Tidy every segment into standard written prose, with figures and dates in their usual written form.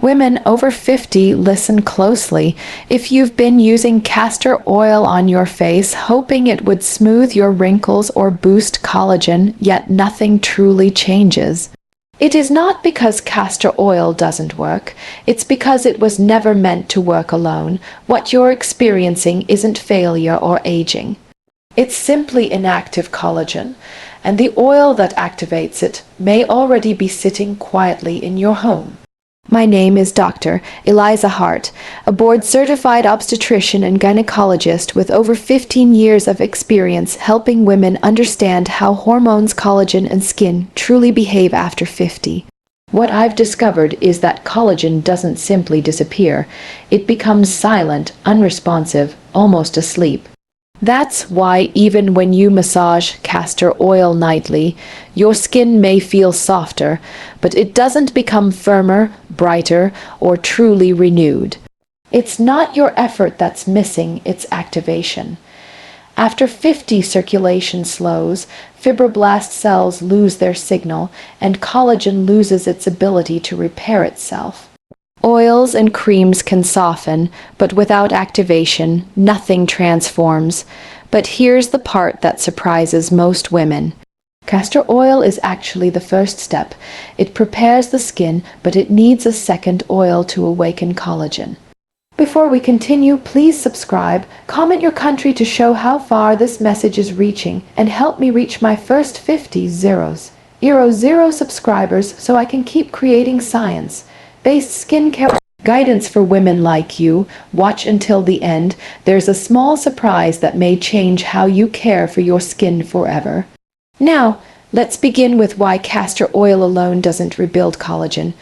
Women over 50, listen closely. If you've been using castor oil on your face, hoping it would smooth your wrinkles or boost collagen, yet nothing truly changes. It is not because castor oil doesn't work. It's because it was never meant to work alone. What you're experiencing isn't failure or aging. It's simply inactive collagen, and the oil that activates it may already be sitting quietly in your home. My name is Dr. Eliza Hart, a board-certified obstetrician and gynecologist with over 15 years of experience helping women understand how hormones, collagen, and skin truly behave after 50. What I've discovered is that collagen doesn't simply disappear. It becomes silent, unresponsive, almost asleep. That's why even when you massage castor oil nightly, your skin may feel softer, but it doesn't become firmer, brighter, or truly renewed. It's not your effort that's missing, it's activation. After 50, circulation slows, fibroblast cells lose their signal, and collagen loses its ability to repair itself. Oils and creams can soften, but without activation, nothing transforms. But here's the part that surprises most women. Castor oil is actually the first step. It prepares the skin, but it needs a second oil to awaken collagen. Before we continue, please subscribe, comment your country to show how far this message is reaching, and help me reach my first 50 zero subscribers so I can keep creating science-based skincare guidance for women like you. Watch until the end. There's a small surprise that may change how you care for your skin forever. Now, let's begin with why castor oil alone doesn't rebuild collagen.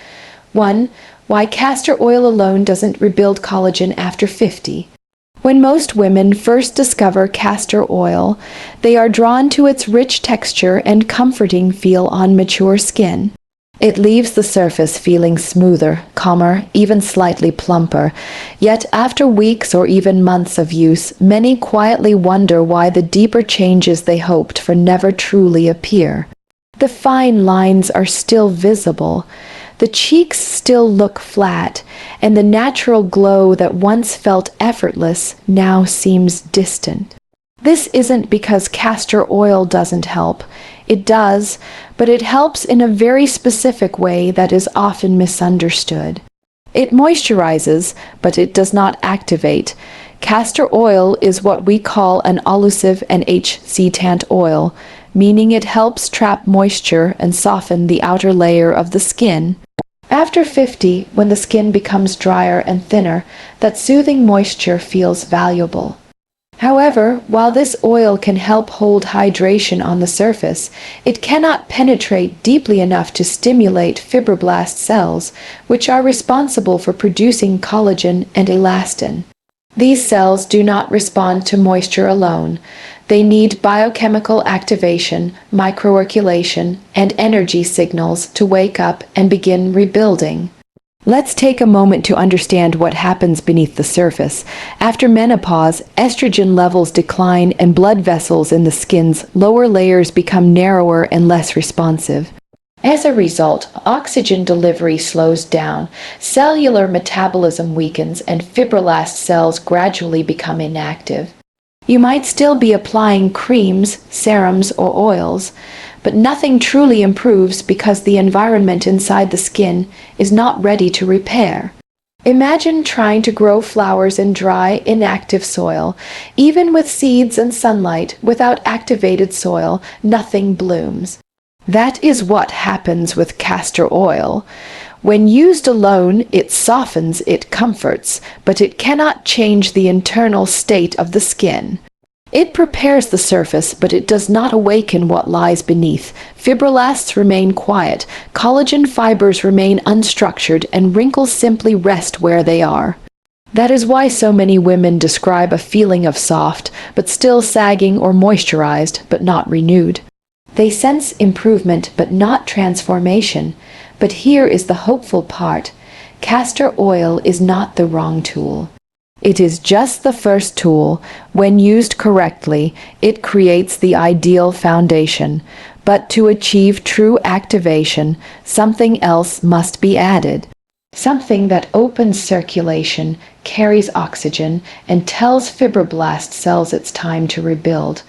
1. Why castor oil alone doesn't rebuild collagen after 50. When most women first discover castor oil, they are drawn to its rich texture and comforting feel on mature skin. It leaves the surface feeling smoother, calmer, even slightly plumper. Yet after weeks or even months of use, many quietly wonder why the deeper changes they hoped for never truly appear. The fine lines are still visible. The cheeks still look flat, and the natural glow that once felt effortless now seems distant. This isn't because castor oil doesn't help. It does, but it helps in a very specific way that is often misunderstood. It moisturizes, but it does not activate. Castor oil is what we call an occlusive and HCTant oil, meaning it helps trap moisture and soften the outer layer of the skin. After 50, when the skin becomes drier and thinner, that soothing moisture feels valuable. However, while this oil can help hold hydration on the surface, it cannot penetrate deeply enough to stimulate fibroblast cells, which are responsible for producing collagen and elastin. These cells do not respond to moisture alone. They need biochemical activation, microcirculation, and energy signals to wake up and begin rebuilding. Let's take a moment to understand what happens beneath the surface. After menopause, estrogen levels decline and blood vessels in the skin's lower layers become narrower and less responsive. As a result, oxygen delivery slows down, cellular metabolism weakens, and fibroblast cells gradually become inactive. You might still be applying creams, serums, or oils, but nothing truly improves because the environment inside the skin is not ready to repair. Imagine trying to grow flowers in dry, inactive soil. Even with seeds and sunlight, without activated soil, nothing blooms. That is what happens with castor oil. When used alone, it softens, it comforts, but it cannot change the internal state of the skin. It prepares the surface, but it does not awaken what lies beneath. Fibroblasts remain quiet, collagen fibers remain unstructured, and wrinkles simply rest where they are. That is why so many women describe a feeling of soft, but still sagging, or moisturized, but not renewed. They sense improvement, but not transformation. But here is the hopeful part. Castor oil is not the wrong tool. It is just the first tool. When used correctly, it creates the ideal foundation. But to achieve true activation, something else must be added. something that opens circulation, carries oxygen, and tells fibroblast cells it's time to rebuild.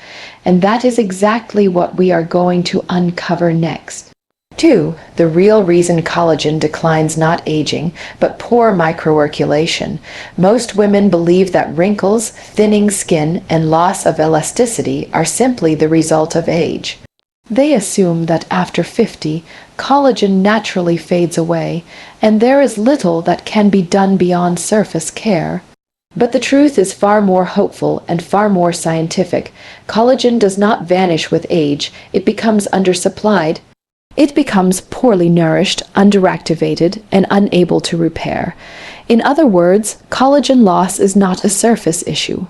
And that is exactly what we are going to uncover next. 2. The real reason collagen declines, not aging, but poor microirculation. Most women believe that wrinkles, thinning skin, and loss of elasticity are simply the result of age. They assume that after 50, collagen naturally fades away, and there is little that can be done beyond surface care. But the truth is far more hopeful and far more scientific. Collagen does not vanish with age, it becomes undersupplied. It becomes poorly nourished, underactivated, and unable to repair. In other words, collagen loss is not a surface issue.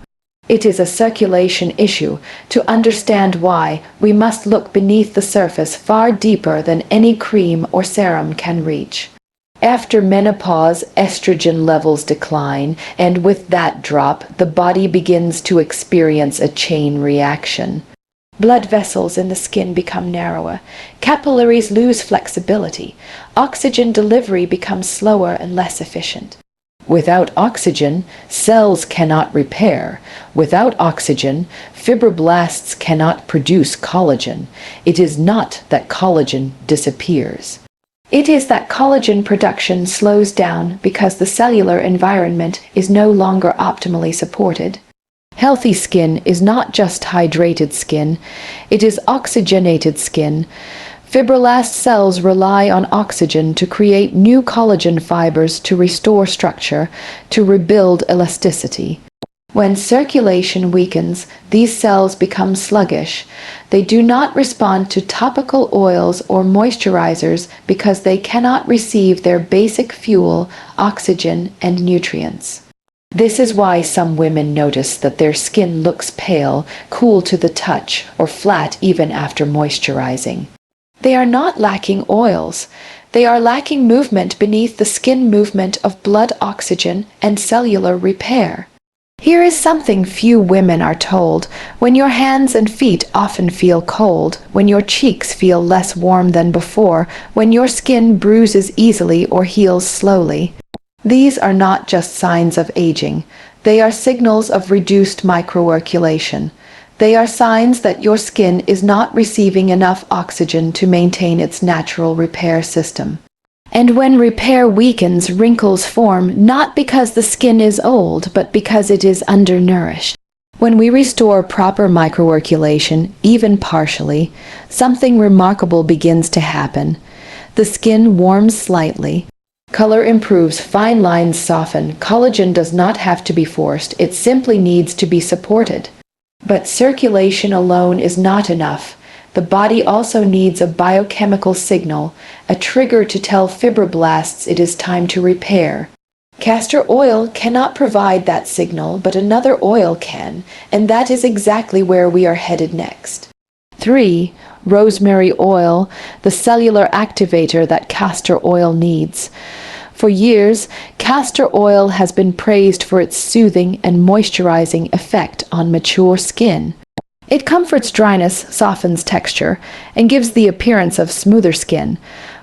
It is a circulation issue. To understand why, we must look beneath the surface far deeper than any cream or serum can reach. After menopause, estrogen levels decline, and with that drop, the body begins to experience a chain reaction. Blood vessels in the skin become narrower, capillaries lose flexibility, oxygen delivery becomes slower and less efficient. Without oxygen, cells cannot repair. Without oxygen, fibroblasts cannot produce collagen. It is not that collagen disappears. It is that collagen production slows down because the cellular environment is no longer optimally supported. Healthy skin is not just hydrated skin, it is oxygenated skin. Fibroblast cells rely on oxygen to create new collagen fibers, to restore structure, to rebuild elasticity. When circulation weakens, these cells become sluggish. They do not respond to topical oils or moisturizers because they cannot receive their basic fuel, oxygen, and nutrients. This is why some women notice that their skin looks pale, cool to the touch, or flat even after moisturizing. They are not lacking oils. They are lacking movement beneath the skin, movement of blood, oxygen, and cellular repair. Here is something few women are told. When your hands and feet often feel cold, when your cheeks feel less warm than before, when your skin bruises easily or heals slowly, these are not just signs of aging. They are signals of reduced microirculation. They are signs that your skin is not receiving enough oxygen to maintain its natural repair system. And when repair weakens, wrinkles form, not because the skin is old, but because it is undernourished. When we restore proper microirculation, even partially, something remarkable begins to happen. The skin warms slightly. Color improves, fine lines soften. Collagen does not have to be forced, it simply needs to be supported. But circulation alone is not enough. The body also needs a biochemical signal, a trigger to tell fibroblasts it is time to repair. Castor oil cannot provide that signal, but another oil can, and that is exactly where we are headed next. 3. Rosemary oil, the cellular activator that castor oil needs. For years, castor oil has been praised for its soothing and moisturizing effect on mature skin. It comforts dryness, softens texture, and gives the appearance of smoother skin.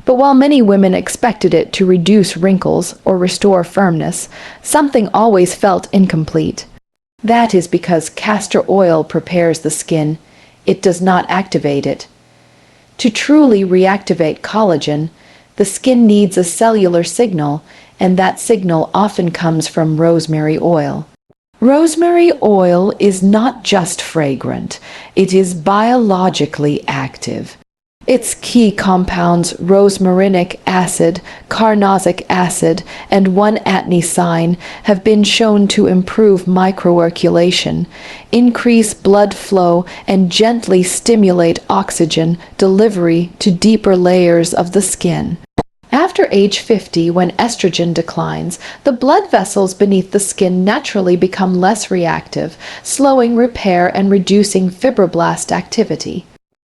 But while many women expected it to reduce wrinkles or restore firmness, something always felt incomplete. That is because castor oil prepares the skin. It does not activate it. To truly reactivate collagen, the skin needs a cellular signal, and that signal often comes from rosemary oil. Rosemary oil is not just fragrant, it is biologically active. Its key compounds, rosmarinic acid, carnosic acid, and 1-adenosine, have been shown to improve microirculation, increase blood flow, and gently stimulate oxygen delivery to deeper layers of the skin. After age 50, when estrogen declines, the blood vessels beneath the skin naturally become less reactive, slowing repair and reducing fibroblast activity.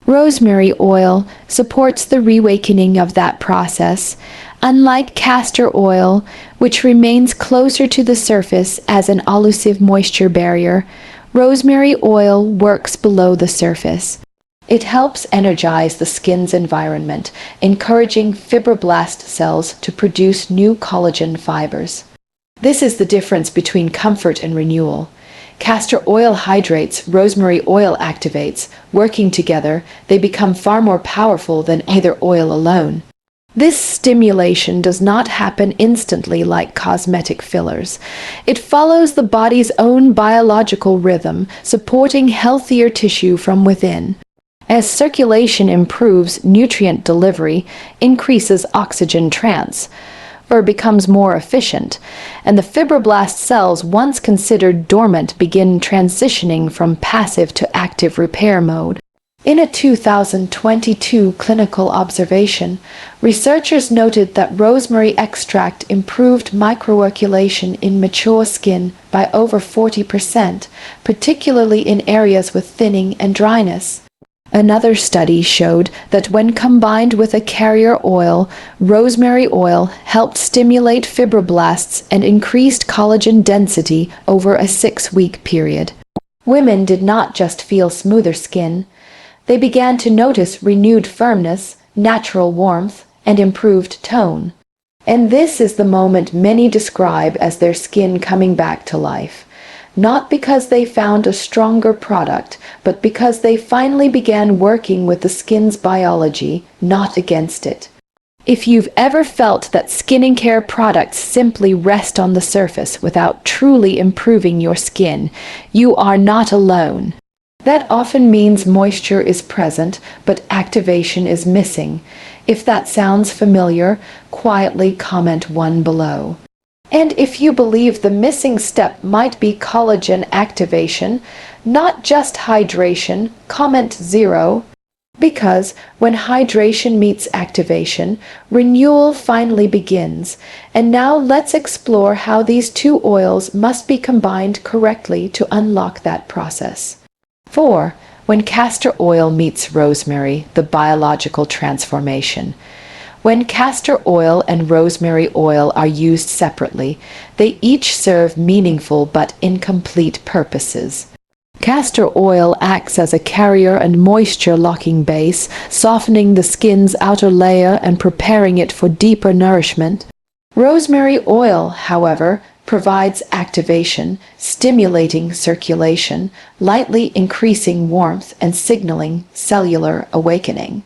Rosemary oil supports the reawakening of that process. Unlike castor oil, which remains closer to the surface as an elusive moisture barrier, rosemary oil works below the surface. It helps energize the skin's environment, encouraging fibroblast cells to produce new collagen fibers. This is the difference between comfort and renewal. Castor oil hydrates, rosemary oil activates. Working together, they become far more powerful than either oil alone. This stimulation does not happen instantly like cosmetic fillers. It follows the body's own biological rhythm, supporting healthier tissue from within. As circulation improves, nutrient delivery increases oxygen transfer, becomes more efficient, and the fibroblast cells once considered dormant begin transitioning from passive to active repair mode. In a 2022 clinical observation, researchers noted that rosemary extract improved microcirculation in mature skin by over 40%, particularly in areas with thinning and dryness. Another study showed that when combined with a carrier oil, rosemary oil helped stimulate fibroblasts and increased collagen density over a 6-week period. Women did not just feel smoother skin. They began to notice renewed firmness, natural warmth, and improved tone. And this is the moment many describe as their skin coming back to life. Not because they found a stronger product, but because they finally began working with the skin's biology, not against it. If you've ever felt that skincare products simply rest on the surface without truly improving your skin, you are not alone. That often means moisture is present, but activation is missing. If that sounds familiar, quietly comment 1 below. And if you believe the missing step might be collagen activation, not just hydration, comment 0. Because when hydration meets activation, renewal finally begins. And now let's explore how these two oils must be combined correctly to unlock that process. 4. When castor oil meets rosemary, the biological transformation. When castor oil and rosemary oil are used separately, they each serve meaningful but incomplete purposes. Castor oil acts as a carrier and moisture-locking base, softening the skin's outer layer and preparing it for deeper nourishment. Rosemary oil, however, provides activation, stimulating circulation, lightly increasing warmth and signaling cellular awakening.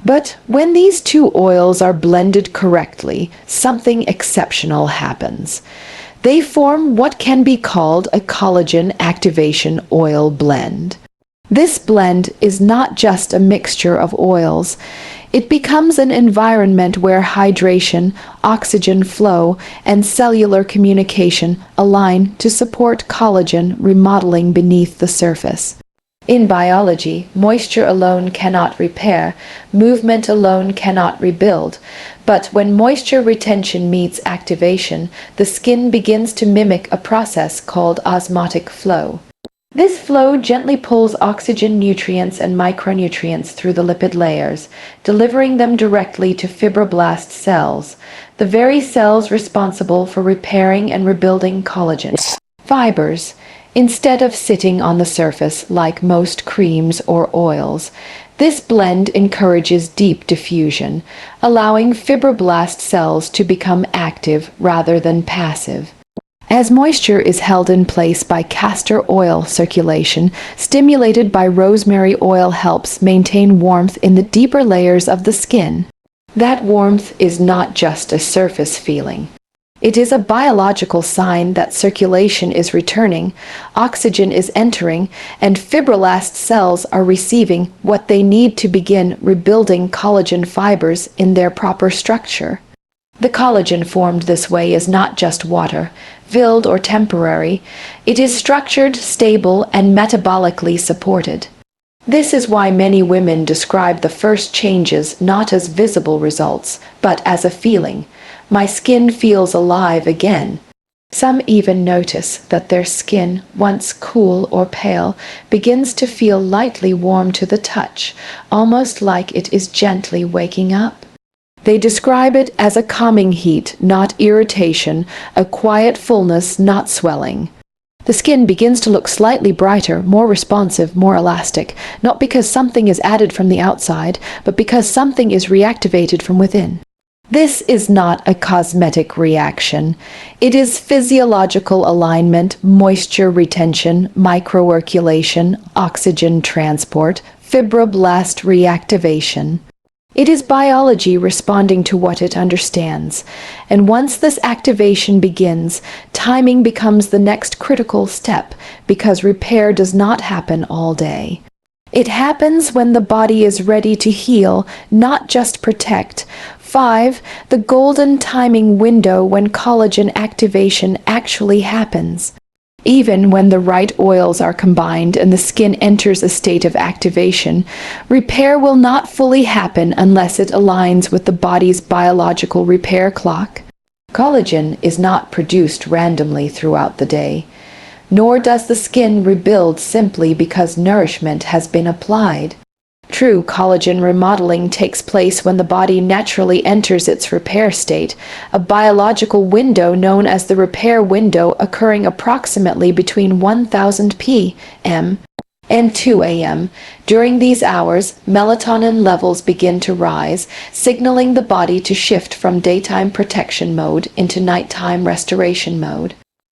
But when these two oils are blended correctly, something exceptional happens. They form what can be called a collagen activation oil blend. This blend is not just a mixture of oils. It becomes an environment where hydration, oxygen flow, and cellular communication align to support collagen remodeling beneath the surface. In biology, moisture alone cannot repair, movement alone cannot rebuild, but when moisture retention meets activation, the skin begins to mimic a process called osmotic flow. This flow gently pulls oxygen, nutrients, and micronutrients through the lipid layers, delivering them directly to fibroblast cells, the very cells responsible for repairing and rebuilding collagen fibers. Instead of sitting on the surface like most creams or oils, this blend encourages deep diffusion, allowing fibroblast cells to become active rather than passive. As moisture is held in place by castor oil circulation, stimulated by rosemary oil helps maintain warmth in the deeper layers of the skin. That warmth is not just a surface feeling. It is a biological sign that circulation is returning, oxygen is entering, and fibroblast cells are receiving what they need to begin rebuilding collagen fibers in their proper structure. The collagen formed this way is not just water, filled or temporary. It is structured, stable, and metabolically supported. This is why many women describe the first changes not as visible results, but as a feeling. My skin feels alive again. Some even notice that their skin, once cool or pale, begins to feel lightly warm to the touch, almost like it is gently waking up. They describe it as a calming heat, not irritation, a quiet fullness, not swelling. The skin begins to look slightly brighter, more responsive, more elastic, not because something is added from the outside, but because something is reactivated from within. This is not a cosmetic reaction. It is physiological alignment, moisture retention, microcirculation, oxygen transport, fibroblast reactivation. It is biology responding to what it understands. And once this activation begins, timing becomes the next critical step because repair does not happen all day. It happens when the body is ready to heal, not just protect. 5. The golden timing window when collagen activation actually happens. Even when the right oils are combined and the skin enters a state of activation, repair will not fully happen unless it aligns with the body's biological repair clock. Collagen is not produced randomly throughout the day, nor does the skin rebuild simply because nourishment has been applied. True collagen remodeling takes place when the body naturally enters its repair state, a biological window known as the repair window occurring approximately between 1000 p.m. and 2 a.m. During these hours, melatonin levels begin to rise, signaling the body to shift from daytime protection mode into nighttime restoration mode.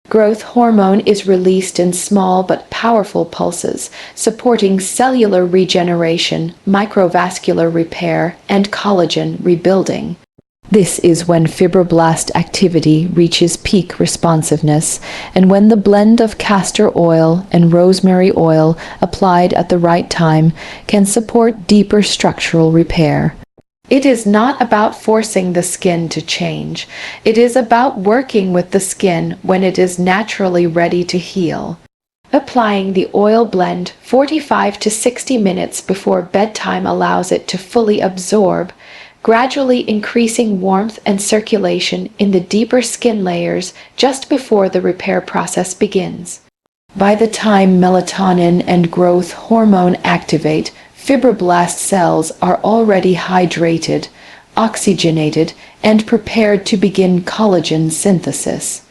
Growth hormone is released in small but powerful pulses, supporting cellular regeneration, microvascular repair, and collagen rebuilding. This is when fibroblast activity reaches peak responsiveness, and when the blend of castor oil and rosemary oil applied at the right time can support deeper structural repair. It is not about forcing the skin to change. It is about working with the skin when it is naturally ready to heal. Applying the oil blend 45 to 60 minutes before bedtime allows it to fully absorb, gradually increasing warmth and circulation in the deeper skin layers just before the repair process begins. By the time melatonin and growth hormone activate, fibroblast cells are already hydrated, oxygenated, and prepared to begin collagen synthesis.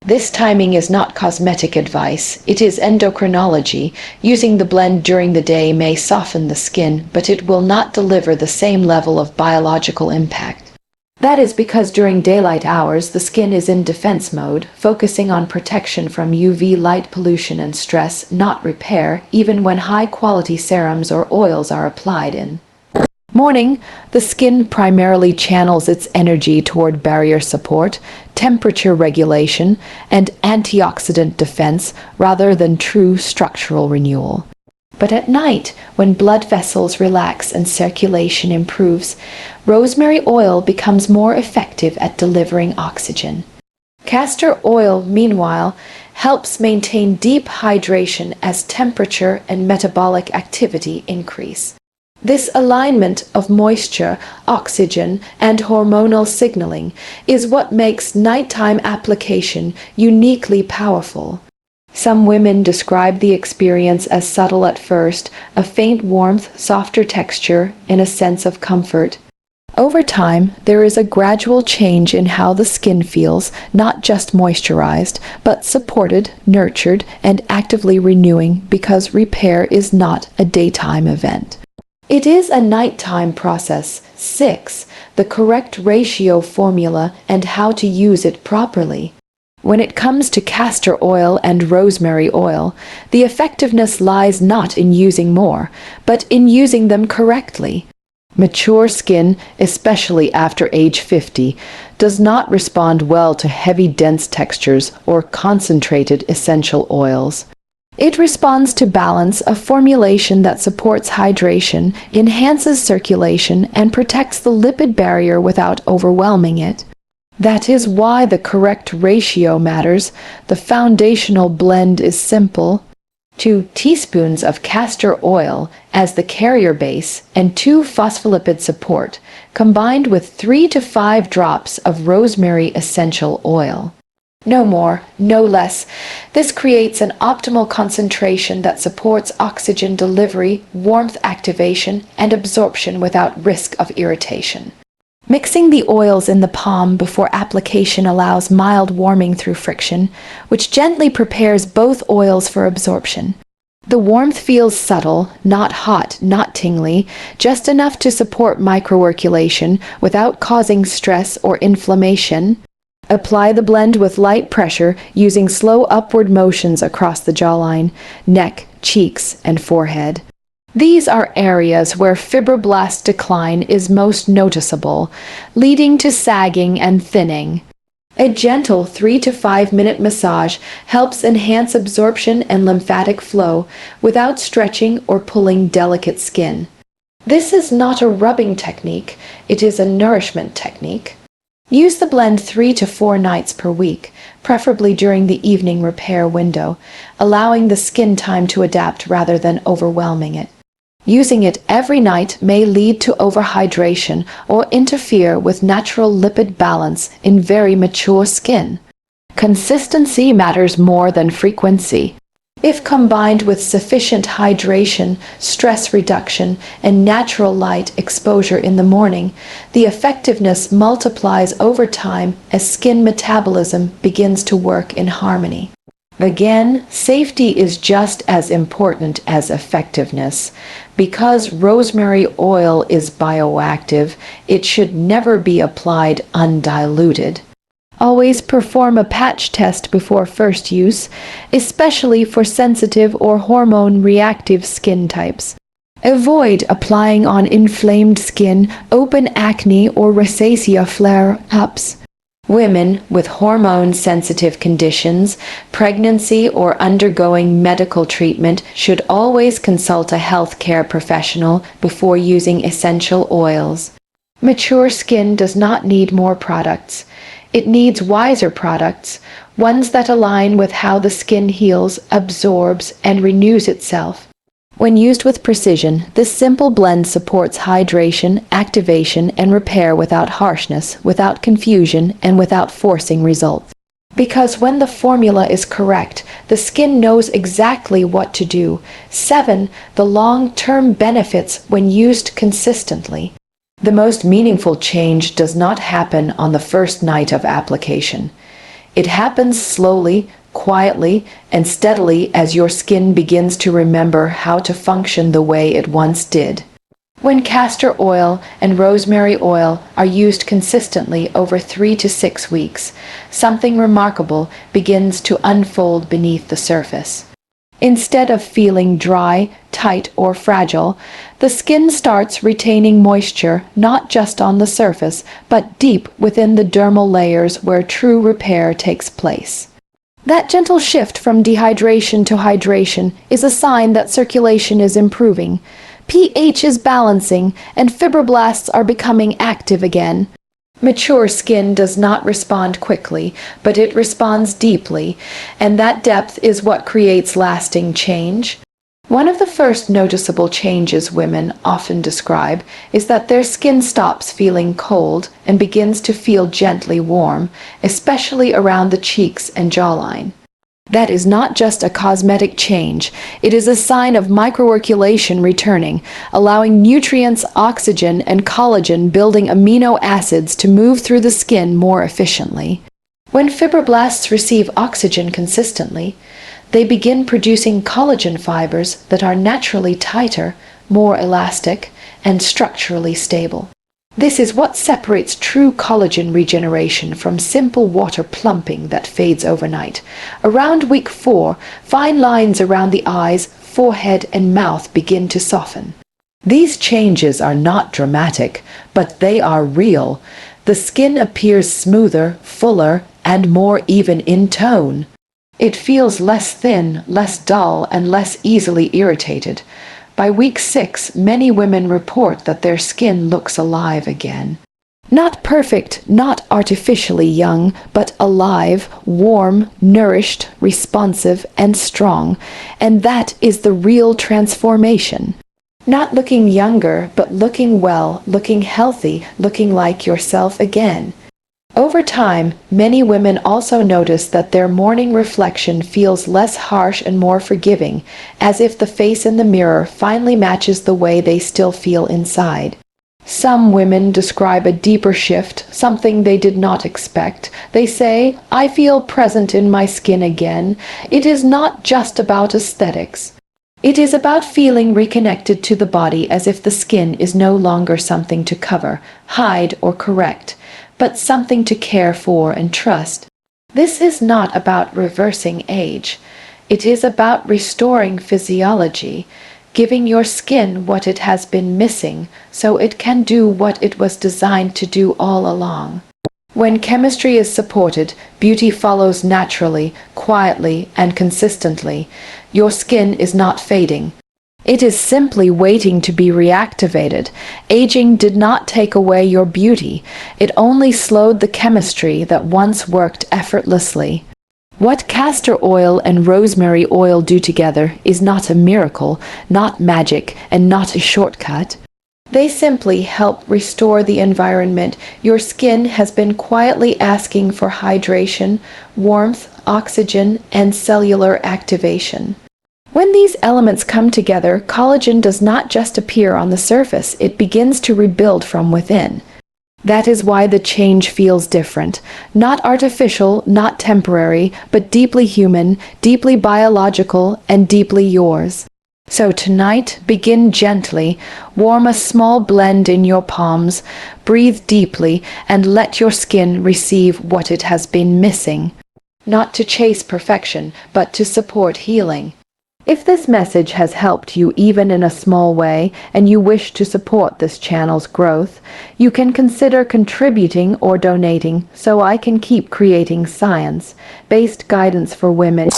This timing is not cosmetic advice, it is endocrinology. Using the blend during the day may soften the skin, but it will not deliver the same level of biological impact. That is because during daylight hours, the skin is in defense mode, focusing on protection from UV light pollution and stress, not repair, even when high-quality serums or oils are applied in morning. The skin primarily channels its energy toward barrier support, temperature regulation, and antioxidant defense rather than true structural renewal. But at night, when blood vessels relax and circulation improves, rosemary oil becomes more effective at delivering oxygen. Castor oil, meanwhile, helps maintain deep hydration as temperature and metabolic activity increase. This alignment of moisture, oxygen, and hormonal signaling is what makes nighttime application uniquely powerful. Some women describe the experience as subtle at first, a faint warmth, softer texture, and a sense of comfort. Over time, there is a gradual change in how the skin feels, not just moisturized, but supported, nurtured, and actively renewing because repair is not a daytime event. It is a nighttime process. 6. The correct ratio formula and how to use it properly. When it comes to castor oil and rosemary oil, the effectiveness lies not in using more, but in using them correctly. Mature skin, especially after age 50, does not respond well to heavy, dense textures or concentrated essential oils. It responds to balance, a formulation that supports hydration, enhances circulation, and protects the lipid barrier without overwhelming it. That is why the correct ratio matters. The foundational blend is simple. 2 teaspoons of castor oil as the carrier base and 2 phospholipid support, combined with 3 to 5 drops of rosemary essential oil. No more, no less. This creates an optimal concentration that supports oxygen delivery, warmth activation, and absorption without risk of irritation. Mixing the oils in the palm before application allows mild warming through friction, which gently prepares both oils for absorption. The warmth feels subtle, not hot, not tingly, just enough to support microcirculation without causing stress or inflammation. Apply the blend with light pressure using slow upward motions across the jawline, neck, cheeks, and forehead. These are areas where fibroblast decline is most noticeable, leading to sagging and thinning. A gentle 3 to 5 minute massage helps enhance absorption and lymphatic flow without stretching or pulling delicate skin. This is not a rubbing technique, it is a nourishment technique. Use the blend 3 to 4 nights per week, preferably during the evening repair window, allowing the skin time to adapt rather than overwhelming it. Using it every night may lead to overhydration or interfere with natural lipid balance in very mature skin. Consistency matters more than frequency. If combined with sufficient hydration, stress reduction, and natural light exposure in the morning, the effectiveness multiplies over time as skin metabolism begins to work in harmony. Again, safety is just as important as effectiveness. Because rosemary oil is bioactive, it should never be applied undiluted. Always perform a patch test before first use, especially for sensitive or hormone-reactive skin types. Avoid applying on inflamed skin, open acne, or rosacea flare-ups. Women with hormone-sensitive conditions, pregnancy, or undergoing medical treatment should always consult a healthcare professional before using essential oils. Mature skin does not need more products. It needs wiser products, ones that align with how the skin heals, absorbs, and renews itself. When used with precision, this simple blend supports hydration, activation, and repair without harshness, without confusion, and without forcing results. Because when the formula is correct, the skin knows exactly what to do. 7. The long-term benefits when used consistently. The most meaningful change does not happen on the first night of application. It happens slowly, quietly, and steadily as your skin begins to remember how to function the way it once did. When castor oil and rosemary oil are used consistently over 3 to 6 weeks, something remarkable begins to unfold beneath the surface. Instead of feeling dry, tight, or fragile, the skin starts retaining moisture not just on the surface, but deep within the dermal layers where true repair takes place. That gentle shift from dehydration to hydration is a sign that circulation is improving, pH is balancing, and fibroblasts are becoming active again. Mature skin does not respond quickly, but it responds deeply, and that depth is what creates lasting change. One of the first noticeable changes women often describe is that their skin stops feeling cold and begins to feel gently warm, especially around the cheeks and jawline. That is not just a cosmetic change, it is a sign of microcirculation returning, allowing nutrients, oxygen, and collagen building amino acids to move through the skin more efficiently. When fibroblasts receive oxygen consistently, they begin producing collagen fibers that are naturally tighter, more elastic, and structurally stable. This is what separates true collagen regeneration from simple water plumping that fades overnight. Around week 4, fine lines around the eyes, forehead, and mouth begin to soften. These changes are not dramatic, but they are real. The skin appears smoother, fuller, and more even in tone. It feels less thin, less dull, and less easily irritated. By week 6, many women report that their skin looks alive again. Not perfect, not artificially young, but alive, warm, nourished, responsive, and strong. And that is the real transformation. Not looking younger, but looking well, looking healthy, looking like yourself again. Over time, many women also notice that their morning reflection feels less harsh and more forgiving, as if the face in the mirror finally matches the way they still feel inside. Some women describe a deeper shift, something they did not expect. They say, "I feel present in my skin again." It is not just about aesthetics. It is about feeling reconnected to the body, as if the skin is no longer something to cover, hide, or correct, but something to care for and trust. This is not about reversing age. It is about restoring physiology, giving your skin what it has been missing so it can do what it was designed to do all along. When chemistry is supported, beauty follows naturally, quietly, and consistently. Your skin is not fading. It is simply waiting to be reactivated. Aging did not take away your beauty. It only slowed the chemistry that once worked effortlessly. What castor oil and rosemary oil do together is not a miracle, not magic, and not a shortcut. They simply help restore the environment your skin has been quietly asking for: hydration, warmth, oxygen, and cellular activation. When these elements come together, collagen does not just appear on the surface, it begins to rebuild from within. That is why the change feels different. Not artificial, not temporary, but deeply human, deeply biological, and deeply yours. So tonight, begin gently, warm a small blend in your palms, breathe deeply, and let your skin receive what it has been missing. Not to chase perfection, but to support healing. If this message has helped you even in a small way, and you wish to support this channel's growth, you can consider contributing or donating so I can keep creating science-based guidance for women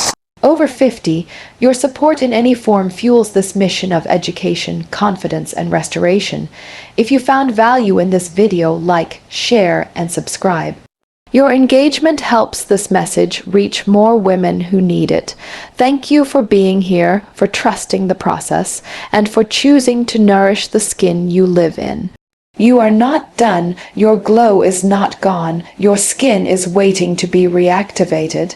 over 50. Your support in any form fuels this mission of education, confidence, and restoration. If you found value in this video, like, share, and subscribe. Your engagement helps this message reach more women who need it. Thank you for being here, for trusting the process, and for choosing to nourish the skin you live in. You are not done. Your glow is not gone. Your skin is waiting to be reactivated.